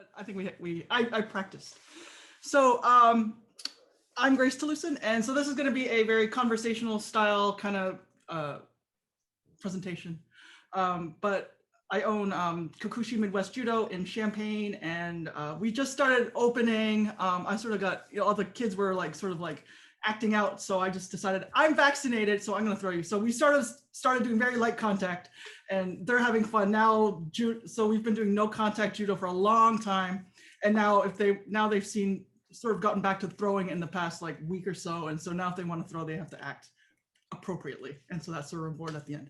but I think I practiced. So I'm Grace Talusan, and so this is going to be a very conversational style kind of presentation. But I own Kokushi Midwest Judo in Champaign, and we just started opening. I sort of got, all the kids were like sort of like acting out, so I just decided I'm vaccinated, so I'm going to throw you. So we started doing very light contact, and they're having fun now. So we've been doing no contact judo for a long time, and now they've seen sort of gotten back to throwing in the past like week or so, and so now if they want to throw, they have to act appropriately, and so that's the reward at the end.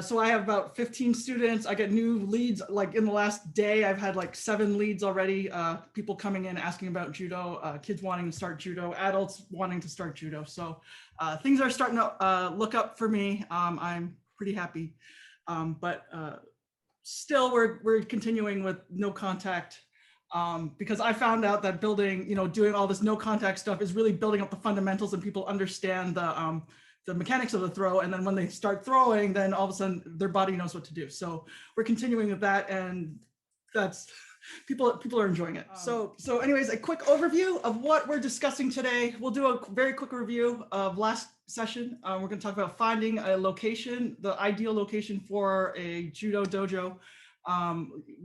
So I have about 15 students. I get new leads. Like in the last day, I've had like 7 leads already. People coming in asking about judo, kids wanting to start judo, adults wanting to start judo. So things are starting to look up for me. I'm pretty happy, but still we're continuing with no contact because I found out that building, doing all this no contact stuff is really building up the fundamentals, and people understand the mechanics of the throw, and then when they start throwing, then all of a sudden their body knows what to do. So we're continuing with that, and that's people are enjoying it. So anyways, a quick overview of what we're discussing today. We'll do a very quick review of last session. We're going to talk about finding a location, the ideal location for a judo dojo,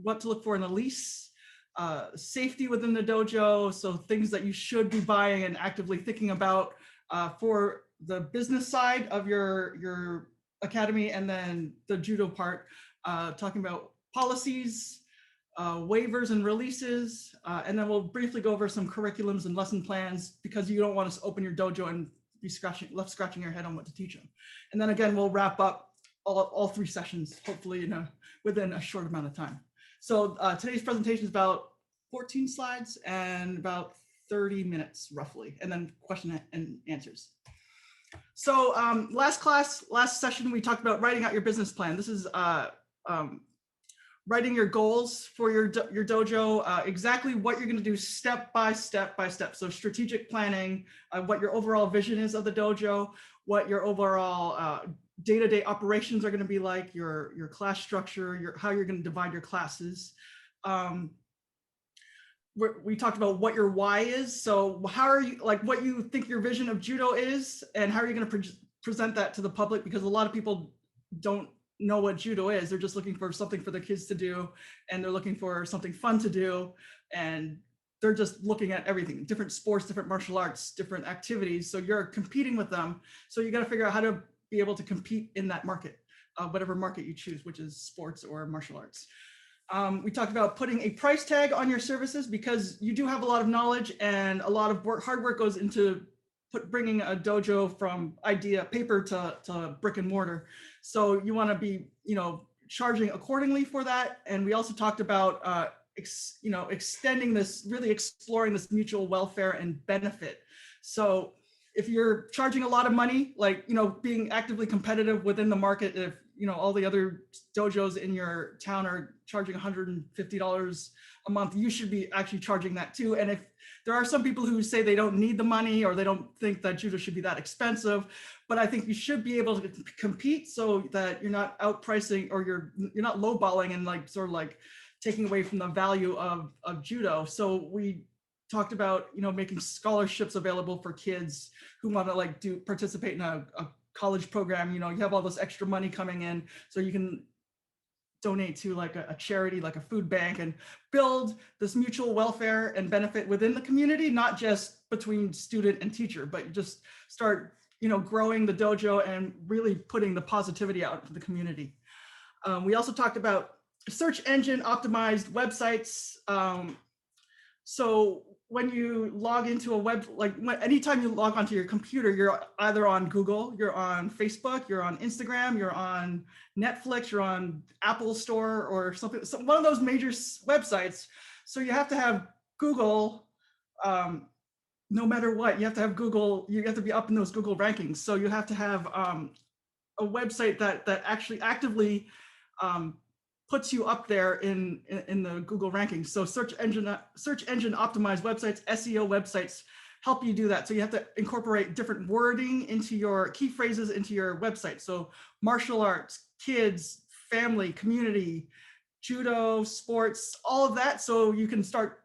what to look for in a lease, safety within the dojo, so things that you should be buying and actively thinking about for the business side of your academy, and then the judo part, talking about policies, waivers and releases, and then we'll briefly go over some curriculums and lesson plans, because you don't want to open your dojo and be scratching your head on what to teach them. And then again, we'll wrap up all 3 sessions, hopefully within a short amount of time. So today's presentation is about 14 slides and about 30 minutes roughly, and then question and answers. So last session, we talked about writing out your business plan. This is writing your goals for your dojo, exactly what you're going to do step by step. So strategic planning, what your overall vision is of the dojo, what your overall day-to-day operations are going to be like, your class structure, how you're going to divide your classes. We talked about what your why is. So how are you, like what you think your vision of judo is, and how are you going to present that to the public? Because a lot of people don't know what judo is. They're just looking for something for their kids to do, and they're looking for something fun to do, and they're just looking at everything, different sports, different martial arts, different activities. So you're competing with them. So you got to figure out how to be able to compete in that market, whatever market you choose, which is sports or martial arts. We talked about putting a price tag on your services, because you do have a lot of knowledge, and a lot of hard work goes into bringing a dojo from paper to brick and mortar. So you want to be, charging accordingly for that. And we also talked about, extending this, really exploring this mutual welfare and benefit. So if you're charging a lot of money, like, being actively competitive within the market, if, all the other dojos in your town are charging $150 a month, you should be actually charging that too. And if there are some people who say they don't need the money, or they don't think that judo should be that expensive, but I think you should be able to compete so that you're not outpricing, or you're not lowballing and like sort of like taking away from the value of judo. So we talked about, making scholarships available for kids who want to participate in a college program. You have all this extra money coming in, so you can donate to like a charity, like a food bank, and build this mutual welfare and benefit within the community, not just between student and teacher, but just start, growing the dojo and really putting the positivity out into the community. We also talked about search engine optimized websites. So when you log into a anytime you log onto your computer, you're either on Google, you're on Facebook, you're on Instagram, you're on Netflix, you're on Apple Store or something, one of those major websites. So you have to have Google, no matter what, you have to have Google, you have to be up in those Google rankings. So you have to have a website that actually actively puts you up there in the Google rankings. So search engine optimized websites, SEO websites help you do that. So you have to incorporate different wording into your key phrases into your website. So martial arts, kids, family, community, judo, sports, all of that. So you can start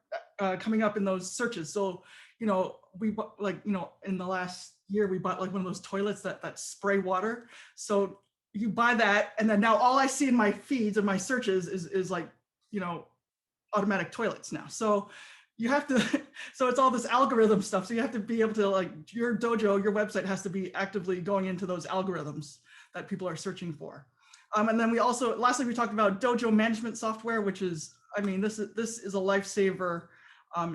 coming up in those searches. So, you know, we like, you know, in the last year, we bought like one of those toilets that spray water. So you buy that, and then now all I see in my feeds and my searches is like, you know, automatic toilets now. So you have to, so it's all this algorithm stuff. So you have to be able to, like, your dojo, your website has to be actively going into those algorithms that people are searching for. And then we also, lastly, we talked about dojo management software, which is, I mean, this is a lifesaver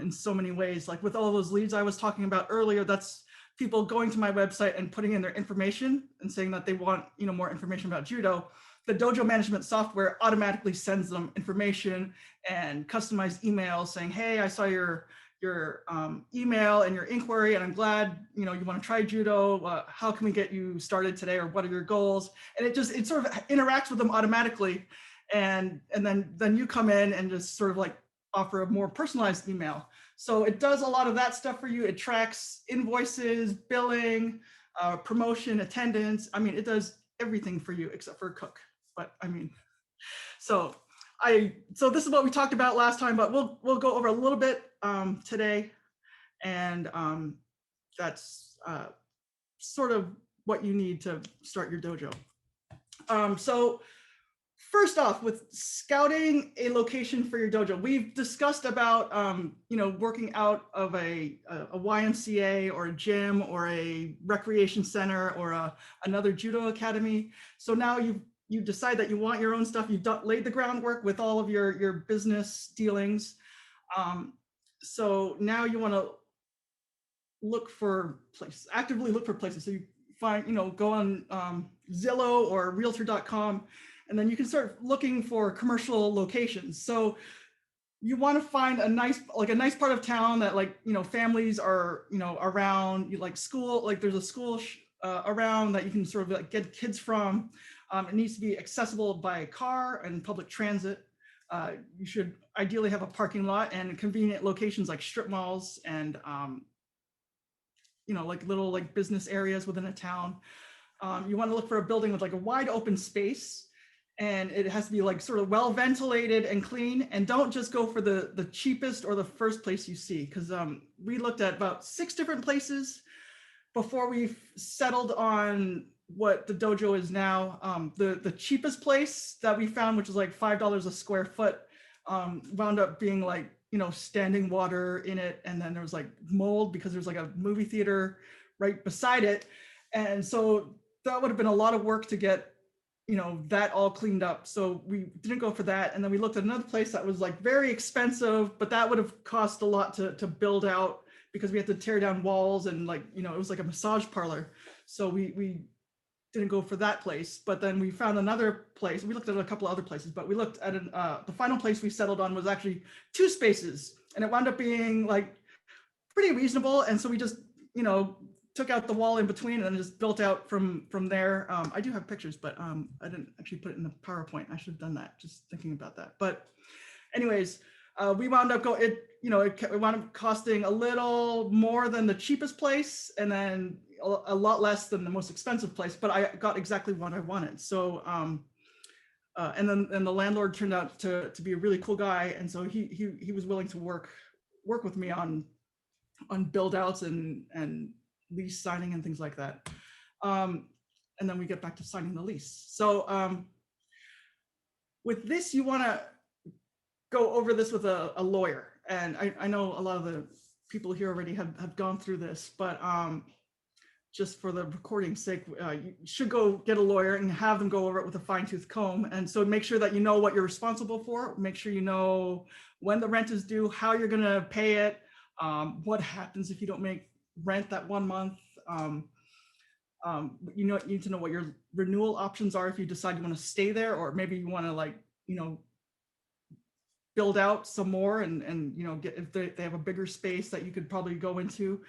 in so many ways. Like with all those leads I was talking about earlier, that's people going to my website and putting in their information and saying that they want, you know, more information about judo. The dojo management software automatically sends them information and customized emails saying, hey, I saw your email and your inquiry, and I'm glad, you know, you want to try judo. How can we get you started today, or what are your goals? And it sort of interacts with them automatically. And then you come in and just sort of like offer a more personalized email. So it does a lot of that stuff for you. It tracks invoices, billing, promotion, attendance. I mean, it does everything for you except for cook. But I mean, so this is what we talked about last time, but we'll go over a little bit today, and that's sort of what you need to start your dojo. So first off, with scouting a location for your dojo, we've discussed about you know, working out of a YMCA or a gym or a recreation center or another judo academy. So now you decide that you want your own stuff. You've laid the groundwork with all of your business dealings. So now you want to look for places, actively look for places. So you find, you know, go on Zillow or realtor.com, and then you can start looking for commercial locations. So you want to find a nice part of town that, like, you know, families are, you know, around. You like school, like there's a school around that you can sort of like get kids from. It needs to be accessible by car and public transit. You should ideally have a parking lot and convenient locations like strip malls and you know, like little like business areas within a town. You want to look for a building with like a wide open space, and it has to be like sort of well ventilated and clean. And don't just go for the cheapest or the first place you see, because we looked at about 6 different places before we settled on what the dojo is now. The cheapest place that we found, which is like $5 a square foot, wound up being like, you know, standing water in it, and then there was like mold because there's like a movie theater right beside it. And so that would have been a lot of work to get, you know, that all cleaned up. So we didn't go for that. And then we looked at another place that was like very expensive, but that would have cost a lot to build out, because we had to tear down walls, and like, you know, it was like a massage parlor. So we didn't go for that place. But then we found another place. We looked at a couple of other places, but we looked at the final place we settled on was actually 2 spaces, and it wound up being like pretty reasonable. And so we just, you know, took out the wall in between and just built out from there. I do have pictures, but I didn't actually put it in the PowerPoint. I should have done that, just thinking about that. But anyways, we wound up it wound up costing a little more than the cheapest place, and then a lot less than the most expensive place, but I got exactly what I wanted. So and then the landlord turned out to be a really cool guy, and so he was willing to work with me on build outs and lease signing and things like that. And then we get back to signing the lease. So with this, you want to go over this with a lawyer. And I know a lot of the people here already have gone through this, but just for the recording's sake, you should go get a lawyer and have them go over it with a fine-tooth comb. And so make sure that you know what you're responsible for. Make sure you know when the rent is due, how you're gonna pay it, what happens if you don't make rent that 1 month. You need to know what your renewal options are if you decide you want to stay there, or maybe you want to, like, you know, build out some more and you know, get, if they have a bigger space that you could probably go into.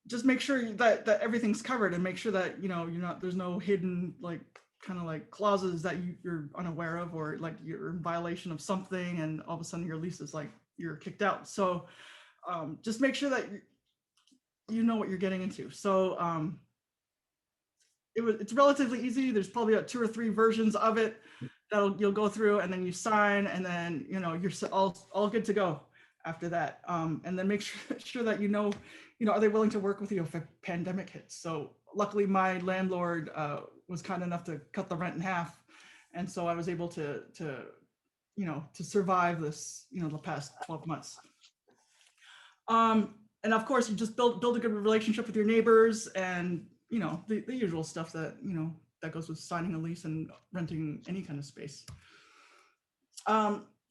Just make sure that everything's covered, and make sure that, you know, there's no hidden like kind of like clauses that you're unaware of, or like you're in violation of something and all of a sudden your lease is like you're kicked out. So just make sure that you know what you're getting into. So it's relatively easy. There's probably 2 or 3 versions of it you'll go through, and then you sign, and then you're all good to go after that. And then make sure that are they willing to work with you if a pandemic hits? So luckily, my landlord was kind enough to cut the rent in half, and so I was able to survive this the past 12 months. And of course, you just build a good relationship with your neighbors, and the usual stuff that that goes with signing a lease and renting any kind of space.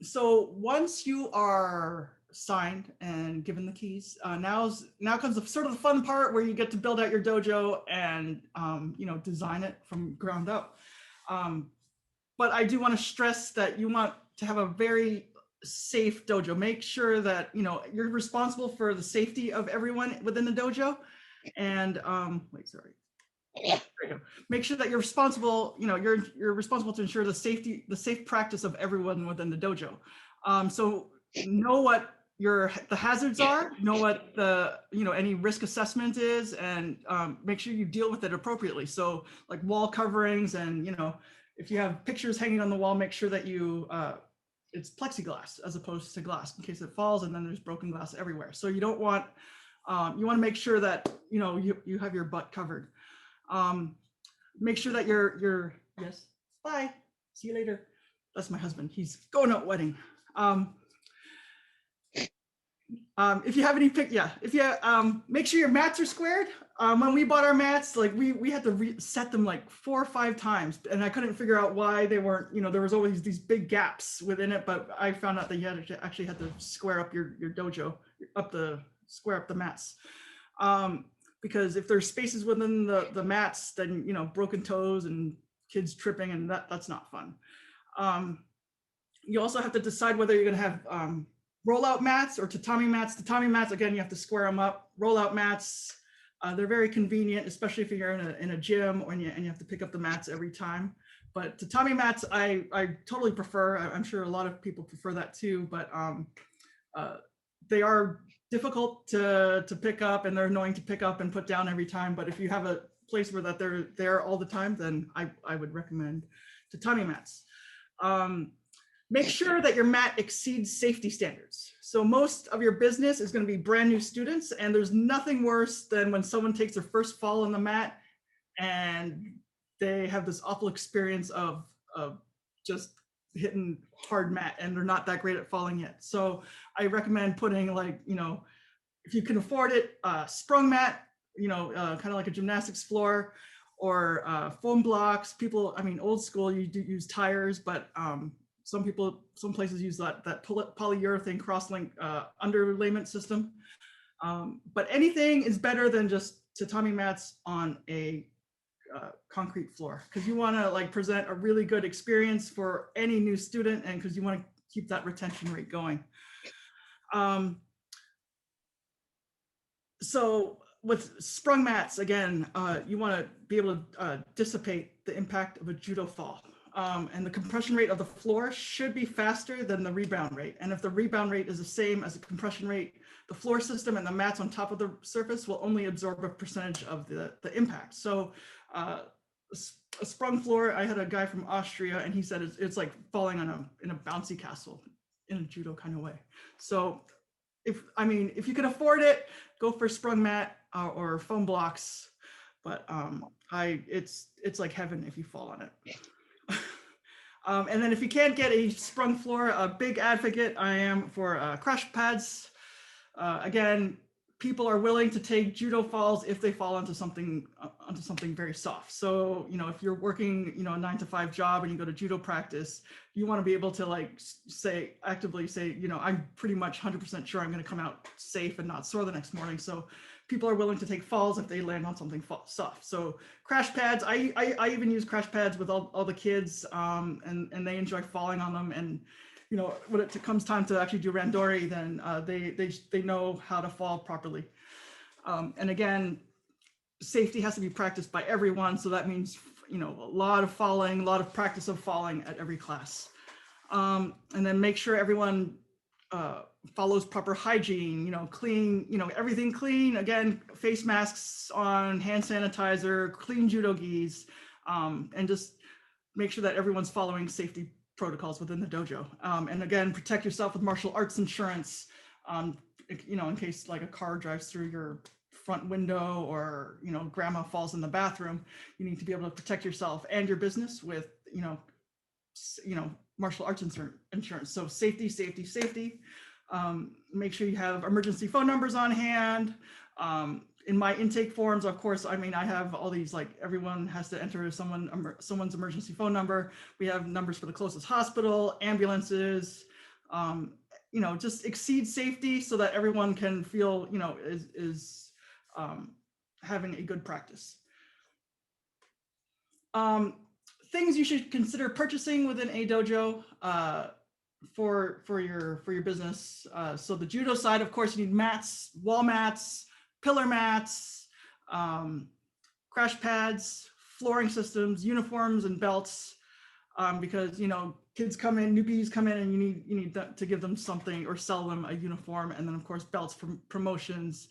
So once you are signed and given the keys, now comes the sort of the fun part where you get to build out your dojo and design it from ground up. But I do want to stress that you want to have a very safe dojo. Make sure that you're responsible for the safety of everyone within the dojo, and make sure that you're responsible. You're responsible to ensure the safe practice of everyone within the dojo. So know what the hazards are, know what the any risk assessment is, and make sure you deal with it appropriately. So like wall coverings, and if you have pictures hanging on the wall, make sure that it's plexiglass as opposed to glass in case it falls and then there's broken glass everywhere. So you don't want, you want to make sure that, you have your butt covered. Make sure that yes, bye, see you later. That's my husband. He's going out wedding. If you have any make sure your mats are squared. When we bought our mats, like we had to reset them like 4 or 5 times, and I couldn't figure out why they weren't, there was always these big gaps within it, but I found out that you actually had to square up your dojo, square up the mats. Because if there's spaces within the mats, then, broken toes and kids tripping, and that's not fun. You also have to decide whether you're gonna have rollout mats or tatami mats. Tatami mats, again, you have to square them up. Rollout mats, they're very convenient, especially if you're in a gym and you have to pick up the mats every time. But tatami mats, I totally prefer. I'm sure a lot of people prefer that too, but they are difficult to pick up, and they're annoying to pick up and put down every time. But if you have a place where that they're there all the time, then I would recommend tatami mats. Make sure that your mat exceeds safety standards. So most of your business is going to be brand new students, and there's nothing worse than when someone takes their first fall on the mat and they have this awful experience of just hitting hard mat, and they're not that great at falling yet. So I recommend putting, like, if you can afford it, sprung mat, kind of like a gymnastics floor, or foam blocks. People, old school, you do use tires, but some places use that polyurethane cross-link underlayment system. But anything is better than just tatami mats on a concrete floor, because you want to present a really good experience for any new student, and because you want to keep that retention rate going. So with sprung mats, again, you want to be able to dissipate the impact of a judo fall. And the compression rate of the floor should be faster than the rebound rate. And if the rebound rate is the same as the compression rate, the floor system and the mats on top of the surface will only absorb a percentage of the impact. So a sprung floor, I had a guy from Austria, and he said it's like falling in a bouncy castle in a judo kind of way. So if you can afford it, go for sprung mat or foam blocks. But it's like heaven if you fall on it. And then if you can't get a sprung floor, a big advocate I am for crash pads. Again, people are willing to take judo falls if they fall onto something very soft. So, if you're working, a 9-to-5 job and you go to judo practice, you want to be able to actively say, I'm pretty much 100% sure I'm going to come out safe and not sore the next morning. So people are willing to take falls if they land on something soft. So crash pads, I even use crash pads with all the kids, and they enjoy falling on them. And when it comes time to actually do randori, then they know how to fall properly. And again, safety has to be practiced by everyone. So that means, a lot of falling, a lot of practice of falling at every class. And then make sure everyone follows proper hygiene, clean, everything clean. Again, face masks on, hand sanitizer, clean judo gis, and just make sure that everyone's following safety protocols within the dojo. And again, protect yourself with martial arts insurance, in case like a car drives through your front window, or, grandma falls in the bathroom, you need to be able to protect yourself and your business with, martial arts insurance. So safety, safety, safety. Make sure you have emergency phone numbers on hand. In my intake forms, of course, I have all these, like, everyone has to enter someone's emergency phone number. We have numbers for the closest hospital, ambulances, just exceed safety so that everyone can feel, is having a good practice. Things you should consider purchasing within a dojo for your business. So the judo side, of course, you need mats, wall mats, pillar mats, crash pads, flooring systems, uniforms, and belts, because kids come in, newbies come in, and you need to give them something or sell them a uniform, and then of course belts for promotions.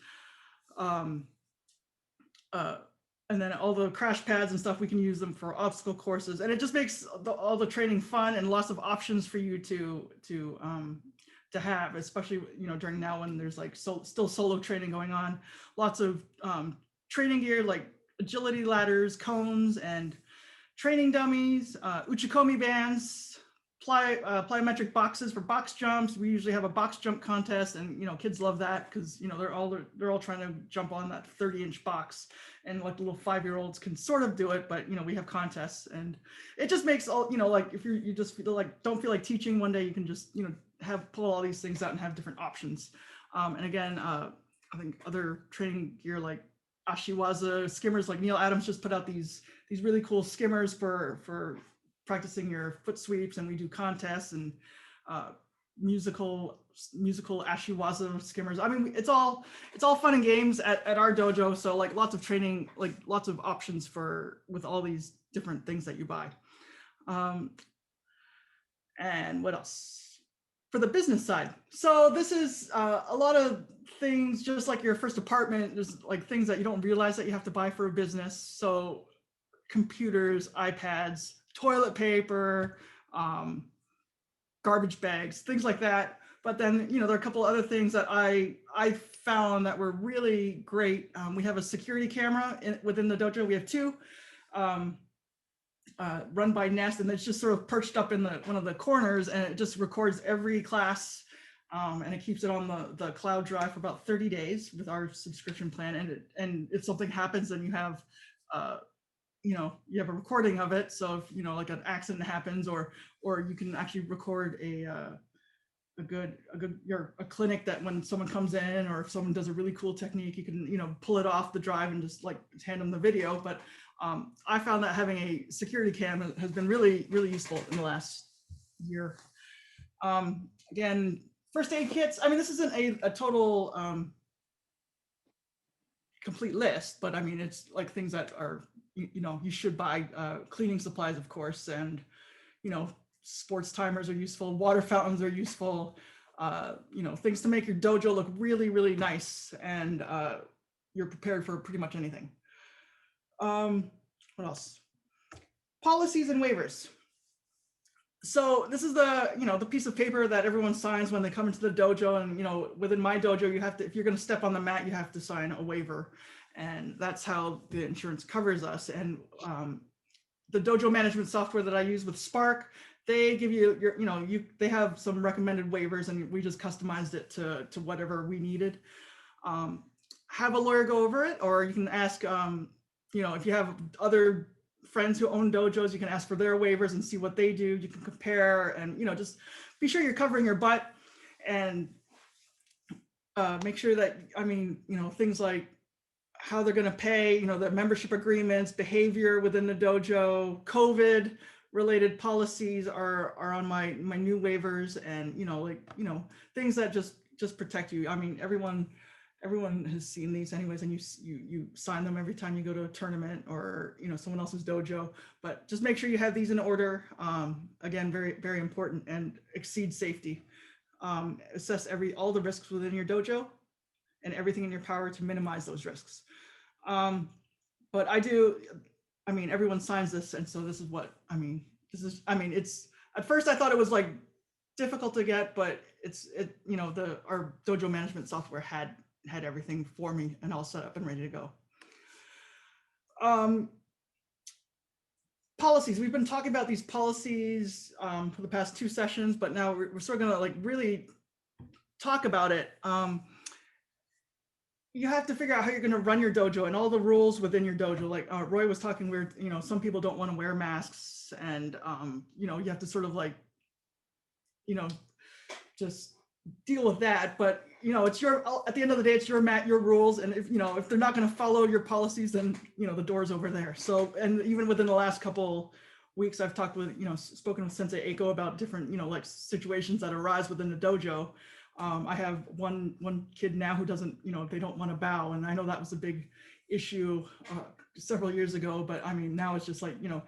And then all the crash pads and stuff, we can use them for obstacle courses, and it just makes all the training fun and lots of options for you to have, especially during now when there's like still solo training going on. Lots of training gear like agility ladders, cones, and training dummies, uchikomi bands, plyometric boxes for box jumps. We usually have a box jump contest, and kids love that because they're all trying to jump on that 30-inch box, and like little 5-year-olds can sort of do it, but we have contests, and it just makes all like if you just feel like don't feel like teaching one day, you can just pull all these things out and have different options. And again, I think other training gear like ashiwaza skimmers, like Neil Adams just put out these really cool skimmers for practicing your foot sweeps, and we do contests and musical ashiwaza skimmers. It's all fun and games at our dojo. So like lots of training, like lots of options with all these different things that you buy. And what else? For the business side. So this is a lot of things, just like your first apartment, there's like things that you don't realize that you have to buy for a business. So computers, iPads, toilet paper, garbage bags, things like that. But then, there are a couple other things that I found that were really great. We have a security camera within the dojo. We have two, run by Nest, and it's just sort of perched up in one of the corners, and it just records every class, and it keeps it on the cloud drive for about 30 days with our subscription plan. And if something happens, then you have you have a recording of it. So if like an accident happens, or you can actually record a clinic that when someone comes in, or if someone does a really cool technique, you can pull it off the drive and just like hand them the video. But I found that having a security cam has been really, really useful in the last year. Again, first aid kits. This isn't a total complete list, but it's like things that are you should buy. Cleaning supplies, of course, and sports timers are useful, water fountains are useful, things to make your dojo look really, really nice, and you're prepared for pretty much anything. What else? Policies and waivers. So this is the piece of paper that everyone signs when they come into the dojo, and within my dojo, you have to, if you're going to step on the mat, you have to sign a waiver, and that's how the insurance covers us. And the dojo management software that I use with Spark, they give you they have some recommended waivers, and we just customized it to whatever we needed. Have a lawyer go over it, or you can ask, if you have other friends who own dojos, you can ask for their waivers and see what they do. You can compare, and just be sure you're covering your butt, and make sure that things like how they're going to pay, the membership agreements, behavior within the dojo, COVID related policies are on my new waivers, and things that just protect you. Everyone has seen these anyways, and you sign them every time you go to a tournament or someone else's dojo. But just make sure you have these in order. Again, very, very important. And exceed safety. Assess all the risks within your dojo, and everything in your power to minimize those risks. But everyone signs this, and so this is what this is, I mean, it's, at first I thought it was like difficult to get, but you know, our dojo management software had everything for me and all set up and ready to go. Policies. We've been talking about these policies for the past 2 sessions, but now we're sort of gonna like really talk about it. You have to figure out how you're going to run your dojo and all the rules within your dojo. Like Roy was talking, where, you know, some people don't want to wear masks, and you know, you have to sort of like, you know, just deal with that. But you know, it's your, at the end of the day, it's your mat, your rules, and if, you know, if they're not going to follow your policies, then, you know, the door's over there. So, and even within the last couple weeks, I've talked with, you know, spoken with Sensei Eiko about different, you know, like situations that arise within the dojo. I have one kid now who doesn't, you know, they don't want to bow, and I know that was a big issue several years ago. But I mean, now it's just like, you know,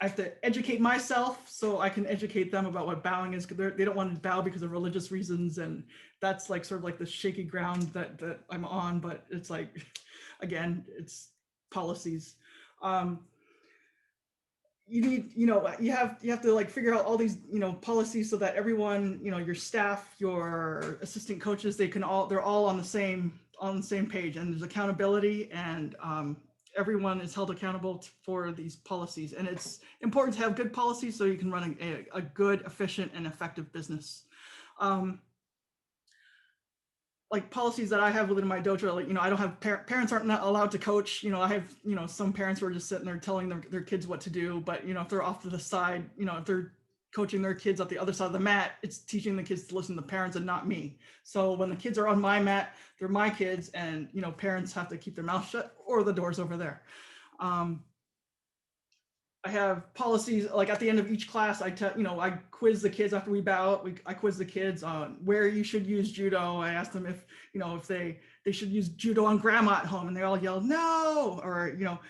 I have to educate myself so I can educate them about what bowing is, because they don't want to bow because of religious reasons, and that's like sort of like the shaky ground that I'm on. But it's like, again, it's policies. You need, you know, you have to like figure out all these, you know, policies so that everyone, you know, your staff, your assistant coaches, they're all on the same page, and there's accountability, and everyone is held accountable for these policies. And it's important to have good policies so you can run a good, efficient, and effective business. Like policies that I have within my dojo, like, you know, I don't have parents aren't not allowed to coach. You know, I have, you know, some parents who are just sitting there telling their kids what to do. But, you know, if they're off to the side, you know, if they're coaching their kids at the other side of the mat, it's teaching the kids to listen to the parents and not me. So when the kids are on my mat, they're my kids, and, you know, parents have to keep their mouth shut or the door's over there. I have policies, like at the end of each class, I quiz the kids after we bow. I quiz the kids on where you should use judo. I ask them if, you know, if they should use judo on grandma at home, and they all yell no. Or, you know,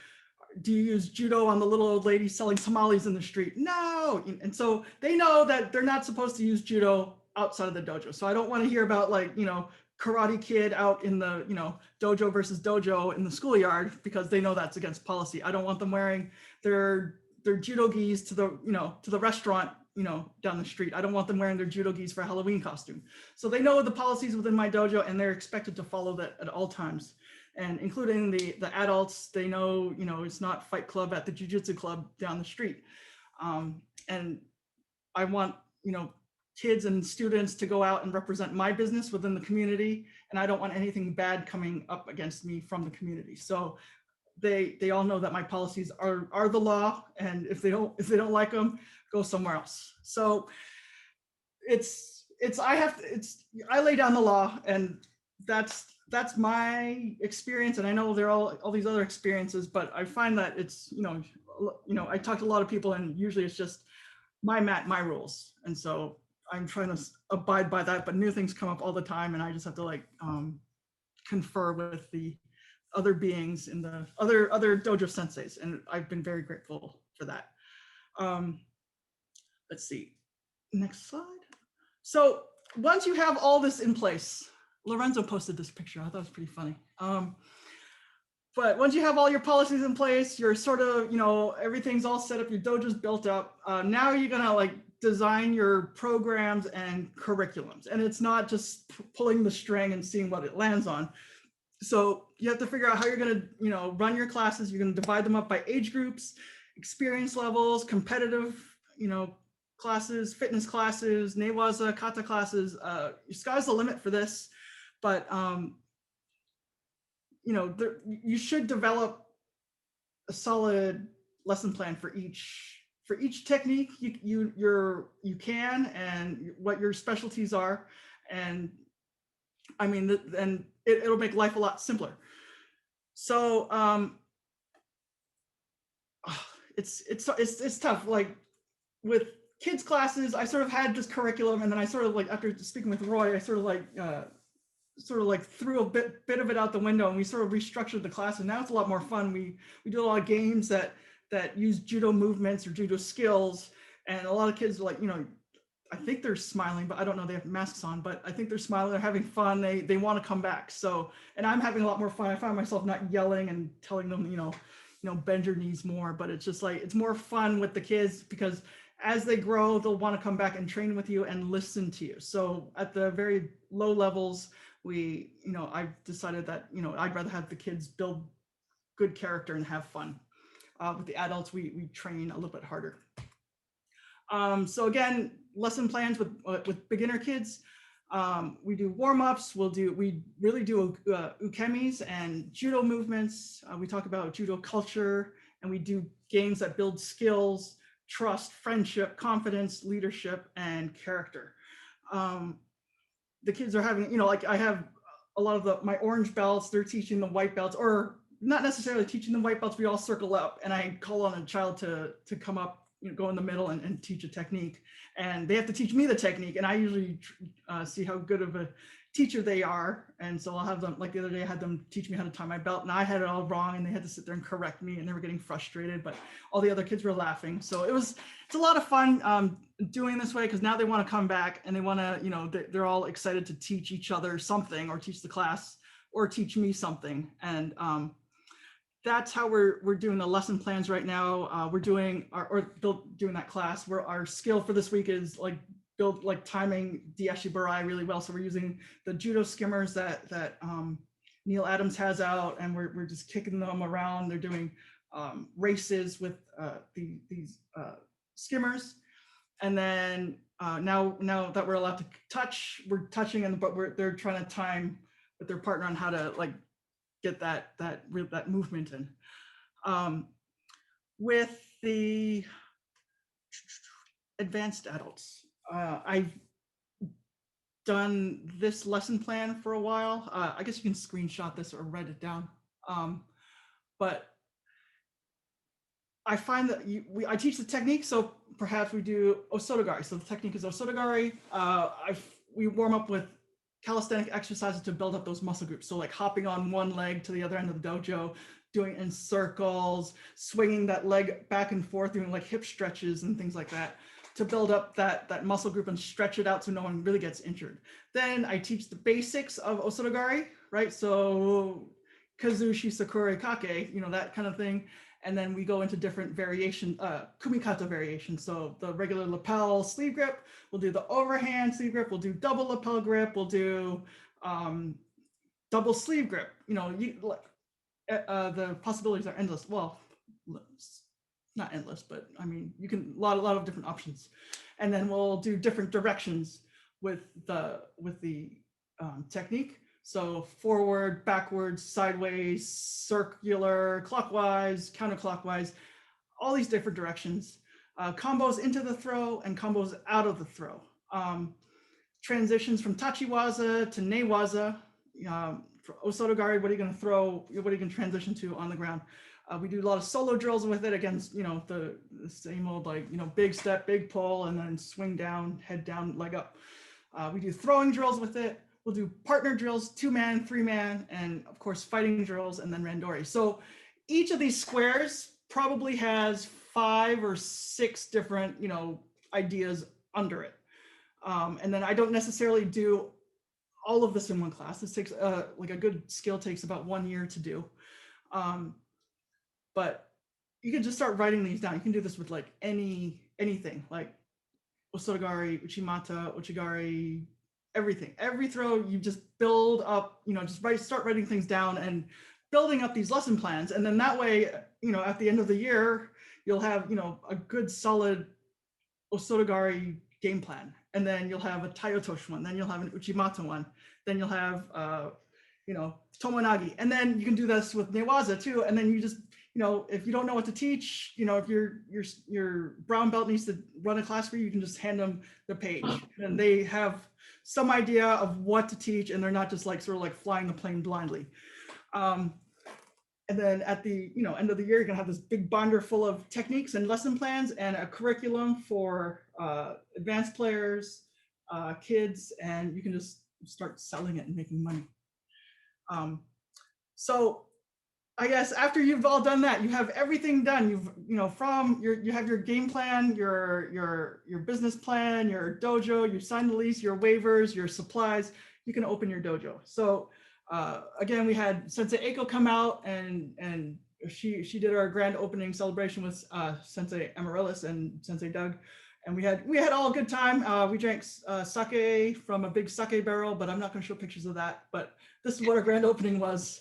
do you use judo on the little old lady selling tamales in the street? No. And so they know that they're not supposed to use judo outside of the dojo. So I don't want to hear about, like, you know, Karate Kid out in the, you know, dojo versus dojo in the schoolyard, because they know that's against policy. I don't want them wearing their judo gis to the, you know, to the restaurant, you know, down the street. I don't want them wearing their judo gis for a Halloween costume. So they know the policies within my dojo, and they're expected to follow that at all times. And including the adults, they know, you know, it's not Fight Club at the Jiu-Jitsu club down the street. And I want, you know, kids and students to go out and represent my business within the community, and I don't want anything bad coming up against me from the community. So they all know that my policies are the law, and if they don't like them, go somewhere else. So I lay down the law, and that's my experience. And I know there are all these other experiences, but I find that it's, you know, I talk to a lot of people, and usually it's just my mat, my rules. And so I'm trying to abide by that, but new things come up all the time, and I just have to like confer with the other beings in the other dojo senseis, and I've been very grateful for that. Let's see, next slide. So once you have all this in place, Lorenzo posted this picture. I thought it was pretty funny. But once you have all your policies in place, you're sort of, you know, everything's all set up, your dojo's built up. Now you're gonna like design your programs and curriculums, and it's not just pulling the string and seeing what it lands on. So you have to figure out how you're going to, you know, run your classes. You're going to divide them up by age groups, experience levels, competitive, you know, classes, fitness classes, newaza, kata classes. Sky's the limit for this, but you know, you should develop a solid lesson plan for each technique you can, and what your specialties are. And I mean, and it'll make life a lot simpler. So it's tough. Like with kids classes, I sort of had this curriculum, and then I sort of like, after speaking with Roy, I sort of like threw a bit of it out the window, and we sort of restructured the class, and now it's a lot more fun. We do a lot of games that use judo movements or judo skills, and a lot of kids are like, you know, I think they're smiling, but I don't know, they have masks on, but I think they're smiling, they're having fun, they want to come back. So, and I'm having a lot more fun. I find myself not yelling and telling them, you know, bend your knees more, but it's just like, it's more fun with the kids, because as they grow, they'll want to come back and train with you and listen to you. So at the very low levels, I've decided that, I'd rather have the kids build good character and have fun. With the adults, we train a little bit harder. So again, lesson plans with beginner kids. We do warm-ups. We really do ukemis and judo movements. We talk about judo culture, and we do games that build skills, trust, friendship, confidence, leadership, and character. The kids are having, like I have a lot of my orange belts, they're teaching the white belts, or not necessarily teaching the white belts. We all circle up and I call on a child to come up, go in the middle and teach a technique, and they have to teach me the technique, and I usually see how good of a teacher they are. And so I'll have them, like the other day I had them teach me how to tie my belt, and I had it all wrong, and they had to sit there and correct me, and they were getting frustrated, but all the other kids were laughing. So it's a lot of fun doing this way, because now they want to come back and they want to, they're all excited to teach each other something, or teach the class, or teach me something. And that's how we're doing the lesson plans right now. We're doing doing that class where our skill for this week is timing the ashibarai really well. So we're using the judo skimmers that Neil Adams has out, and we're just kicking them around. They're doing races with these skimmers, and then now that we're allowed to touch, we're touching, but they're trying to time with their partner on how to get that movement in. With the advanced adults, I've done this lesson plan for a while. I guess you can screenshot this or write it down. But I find that I teach the technique, so perhaps we do osotogari. So the technique is osotogari. We warm up with calisthenic exercises to build up those muscle groups. So like hopping on one leg to the other end of the dojo, doing it in circles, swinging that leg back and forth, doing like hip stretches and things like that to build up that muscle group and stretch it out so no one really gets injured. Then I teach the basics of osotogari, right? So kazushi, sakure, kake, that kind of thing. And then we go into different variation, kumikata variations. So the regular lapel sleeve grip, we'll do the overhand sleeve grip, we'll do double lapel grip, we'll do double sleeve grip. The possibilities are endless. Well, not endless, but I mean, you can a lot of different options. And then we'll do different directions with the technique. So forward, backwards, sideways, circular, clockwise, counterclockwise, all these different directions. Combos into the throw and combos out of the throw. Transitions from tachiwaza to newaza. For osotogari, what are you going to throw? What are you going to transition to on the ground? We do a lot of solo drills with it against, the same old, big step, big pull, and then swing down, head down, leg up. We do throwing drills with it. We'll do partner drills, 2-man, 3-man, and of course, fighting drills, and then randori. So each of these squares probably has 5 or 6 different, ideas under it. And then I don't necessarily do all of this in one class. This takes a good skill takes about 1 year to do. But you can just start writing these down. You can do this with anything, like osotogari, uchimata, uchigari, everything. Every throw, you just build up, start writing things down and building up these lesson plans. And then that way, at the end of the year, you'll have, a good solid osotogari game plan. And then you'll have a taiotoshi one, then you'll have an uchimata one, then you'll have, tomonagi. And then you can do this with newaza too. And then you just, if you don't know what to teach, if your brown belt needs to run a class for you, you can just hand them the page and they have some idea of what to teach, and they're not just flying the plane blindly. And then at the end of the year, you're gonna have this big binder full of techniques and lesson plans and a curriculum for advanced players, kids, and you can just start selling it and making money. So I guess after you've all done that, you have everything done. You have your game plan, your business plan, your dojo, you sign the lease, your waivers, your supplies. You can open your dojo. So again, we had Sensei Eiko come out and she did our grand opening celebration with Sensei Amaryllis and Sensei Doug. and we had all a good time. We drank sake from a big sake barrel, but I'm not going to show pictures of that. But this is what our grand opening was.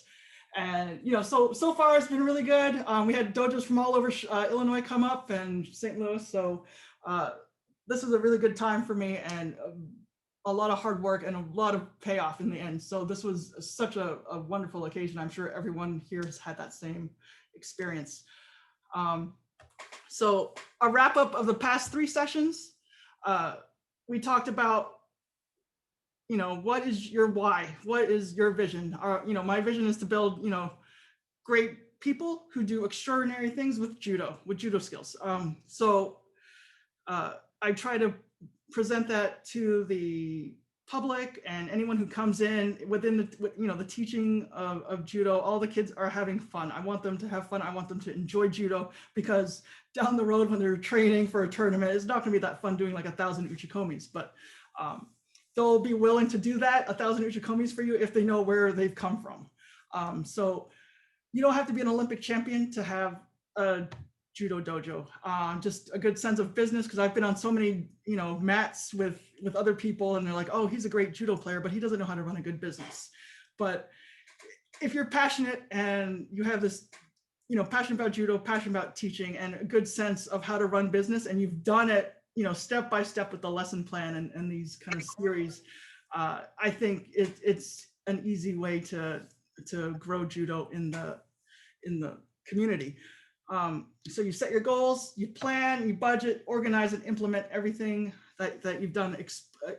And so far it's been really good. We had dojos from all over Illinois come up and St. Louis. So this was a really good time for me, and a lot of hard work and a lot of payoff in the end. So this was such a wonderful occasion. I'm sure everyone here has had that same experience. So a wrap up of the past 3 sessions, we talked about, what is your why? What is your vision? My vision is to build, great people who do extraordinary things with judo skills. So I try to present that to the public and anyone who comes in within the teaching of judo. All the kids are having fun. I want them to have fun. I want them to enjoy judo, because down the road when they're training for a tournament, it's not going to be that fun doing like 1,000 uchikomis, but they'll be willing to do that 1,000 uchikomis for you if they know where they've come from. So you don't have to be an Olympic champion to have a judo dojo. Just a good sense of business, because I've been on so many mats with other people, and they're like, oh, he's a great judo player, but he doesn't know how to run a good business. But if you're passionate and you have this passion about judo, passion about teaching, and a good sense of how to run business, and you've done it step by step with the lesson plan and these kind of series, I think it's an easy way to grow judo in the community. So you set your goals, you plan, you budget, organize, and implement everything that you've done.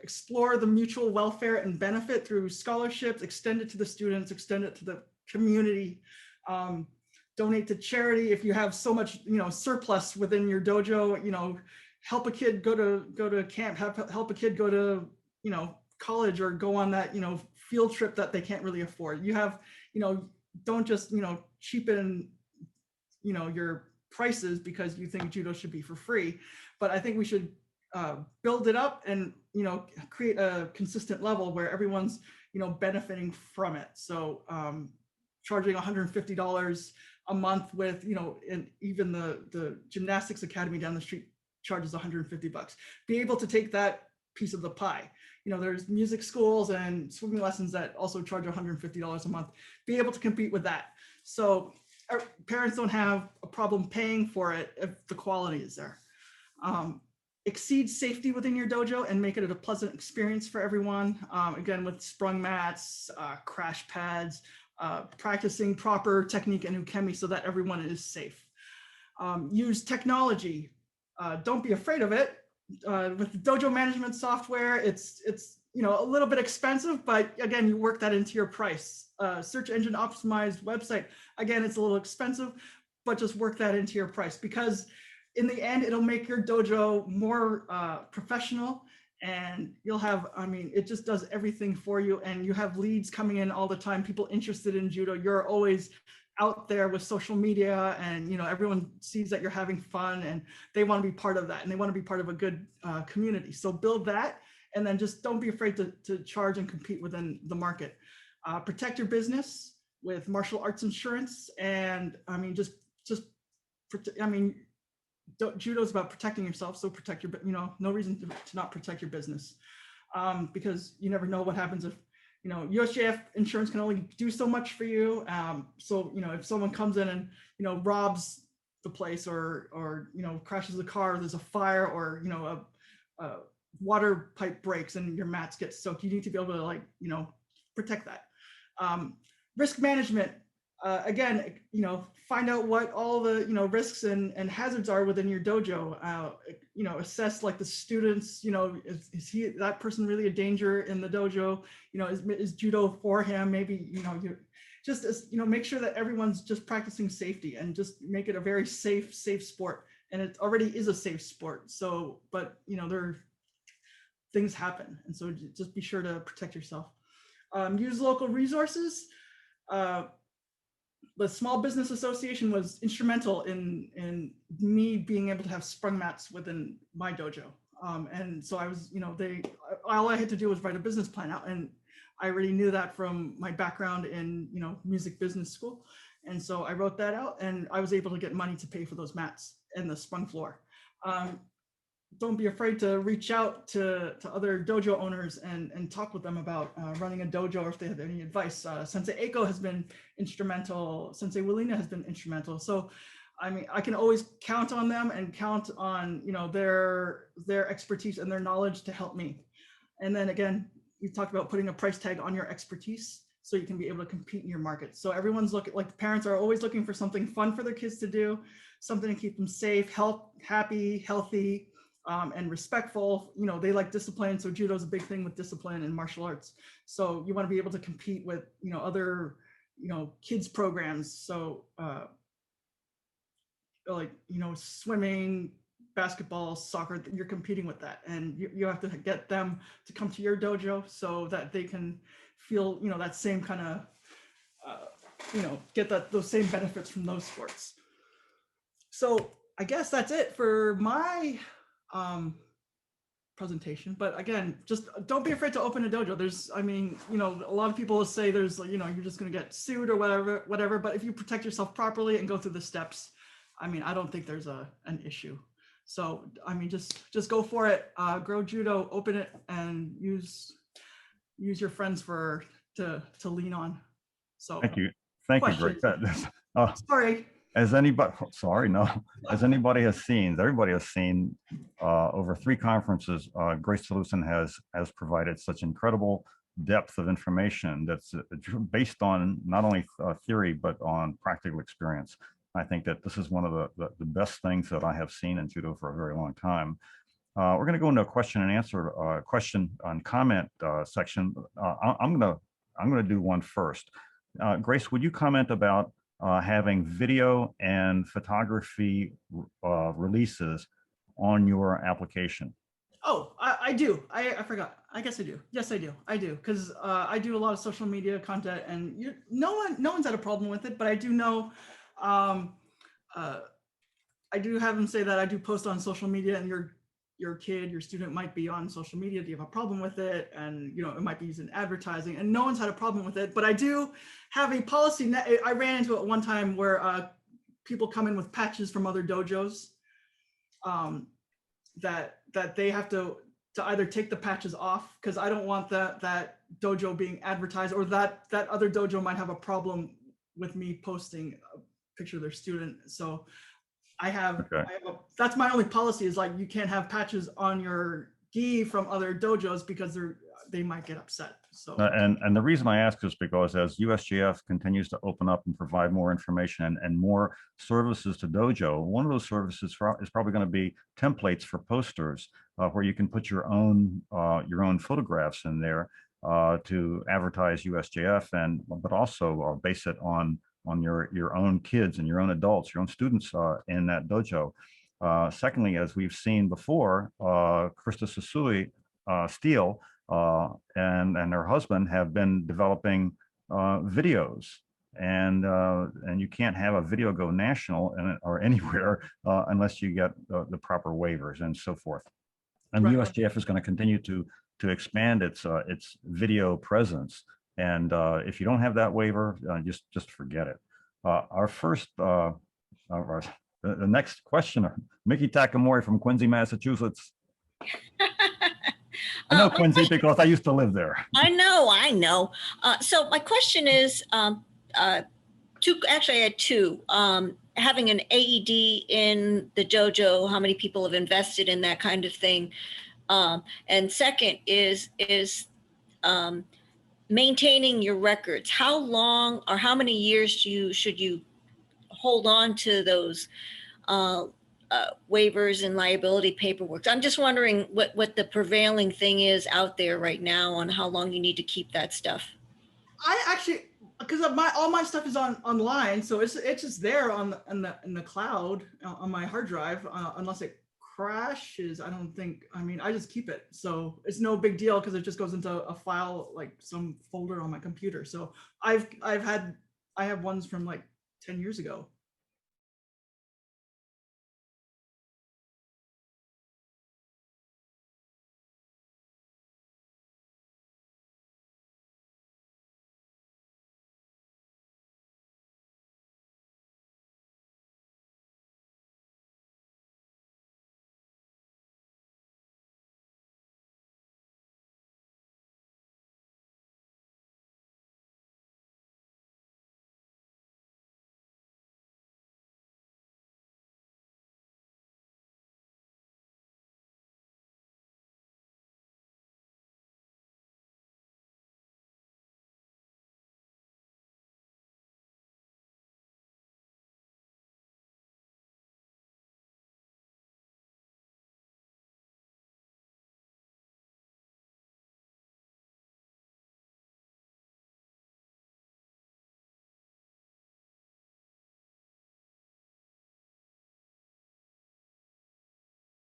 Explore the mutual welfare and benefit through scholarships, extend it to the students, extend it to the community. Donate to charity if you have so much surplus within your dojo. Help a kid go to camp, help a kid go to college, or go on that field trip that they can't really afford. You have don't just cheapen your prices because you think judo should be for free, but I think we should build it up and create a consistent level where everyone's benefiting from it. So charging $150 a month with and even the gymnastics academy down the street charges $150. Be able to take that piece of the pie. There's music schools and swimming lessons that also charge $150 a month. Be able to compete with that. So our parents don't have a problem paying for it if the quality is there. Exceed safety within your dojo and make it a pleasant experience for everyone. Again, with sprung mats, crash pads, practicing proper technique and ukemi so that everyone is safe. Use technology. Don't be afraid of it. With dojo management software, it's a little bit expensive, but again, you work that into your price. Search engine optimized website, again, it's a little expensive, but just work that into your price, because in the end, it'll make your dojo more professional, and you'll have, it just does everything for you, and you have leads coming in all the time, people interested in judo. You're always out there with social media, and everyone sees that you're having fun, and they want to be part of that, and they want to be part of a good community. So build that, and then just don't be afraid to charge and compete within the market. Protect your business with martial arts insurance, and judo is about protecting yourself, so protect your, no reason to not protect your business, because you never know what happens if, USJF insurance can only do so much for you. So, if someone comes in and, robs the place, or crashes the car, or there's a fire, or, a water pipe breaks and your mats get soaked, you need to be able to protect that. Risk management. Again, find out what all the, risks and hazards are within your dojo. Assess like the students, is that person really a danger in the dojo? Is judo for him? Maybe, you just, make sure that everyone's just practicing safety, and just make it a very safe sport. And it already is a safe sport. So, but, things happen. And so just be sure to protect yourself. Use local resources. The Small Business Association was instrumental in me being able to have sprung mats within my dojo. And so I was, all I had to do was write a business plan out, and I already knew that from my background in, music business school. And so I wrote that out, and I was able to get money to pay for those mats and the sprung floor. don't be afraid to reach out to other dojo owners and talk with them about running a dojo, or if they have any advice. Sensei Eiko has been instrumental. Sensei Willina has been instrumental. So, I mean, I can always count on them and count on, you know, their expertise and their knowledge to help me. And then again, you talked about putting a price tag on your expertise so you can be able to compete in your market. So everyone's looking, like the parents are always looking for something fun for their kids to do, something to keep them safe, happy, healthy, and respectful. You know, they like discipline. So judo is a big thing with discipline and martial arts. So you want to be able to compete with, you know, other, you know, kids programs. So like, you know, swimming, basketball, soccer, you're competing with that. And you have to get them to come to your dojo so that they can feel, you know, that same kind of, you know, get those same benefits from those sports. So I guess that's it for my presentation. But again, just don't be afraid to open a dojo. There's, I mean, you know, a lot of people say there's, you know, you're just going to get sued or whatever. But if you protect yourself properly and go through the steps, I mean, I don't think there's an issue. So, I mean, just go for it. Grow judo, open it, and use your friends to lean on. So thank you, Greg. Sorry. As anybody, sorry, no. As everybody has seen, over 3 conferences, Grace Talusan has provided such incredible depth of information that's based on not only theory but on practical experience. I think that this is one of the best things that I have seen in judo for a very long time. We're going to go into a question and answer, question and comment section. I'm going to do one first. Grace, would you comment about having video and photography releases on your application? Oh, I do. I forgot. I guess I do. Yes, I do. I do, because I do a lot of social media content, and no one's had a problem with it. But I do know, I do have them say that I do post on social media, and your student might be on social media. Do you have a problem with it? And you know, it might be used in advertising, and no one's had a problem with it. But I do have a policy. I ran into it one time where people come in with patches from other dojos, that they have to either take the patches off, because I don't want that dojo being advertised, or that other dojo might have a problem with me posting a picture of their student. So that's my only policy, is like, you can't have patches on your gi from other dojos, because they might get upset. So and the reason I ask is because as USJF continues to open up and provide more information and more services to dojo, one of those services is probably going to be templates for posters, where you can put your own photographs in there to advertise USJF, but also base it on your own kids and your own adults, your own students in that dojo. Secondly, as we've seen before, Krista Susui Steele and her husband have been developing videos, and you can't have a video go national or anywhere unless you get the proper waivers and so forth. And right. USJF is going to continue to expand its video presence. And if you don't have that waiver, just forget it. The next questioner, Mickey Takamori from Quincy, Massachusetts. I know Quincy because I used to live there. I know. So my question is, actually I had 2. Having an AED in the dojo, how many people have invested in that kind of thing? And second is maintaining your records. How long or how many years should you hold on to those waivers and liability paperwork? I'm just wondering what the prevailing thing is out there right now on how long you need to keep that stuff. I actually, because all my stuff is online, so it's just there in the cloud on my hard drive, unless it crashes. I don't think. I mean, I just keep it, so it's no big deal, because it just goes into a file, like some folder on my computer. So I have ones from like 10 years ago.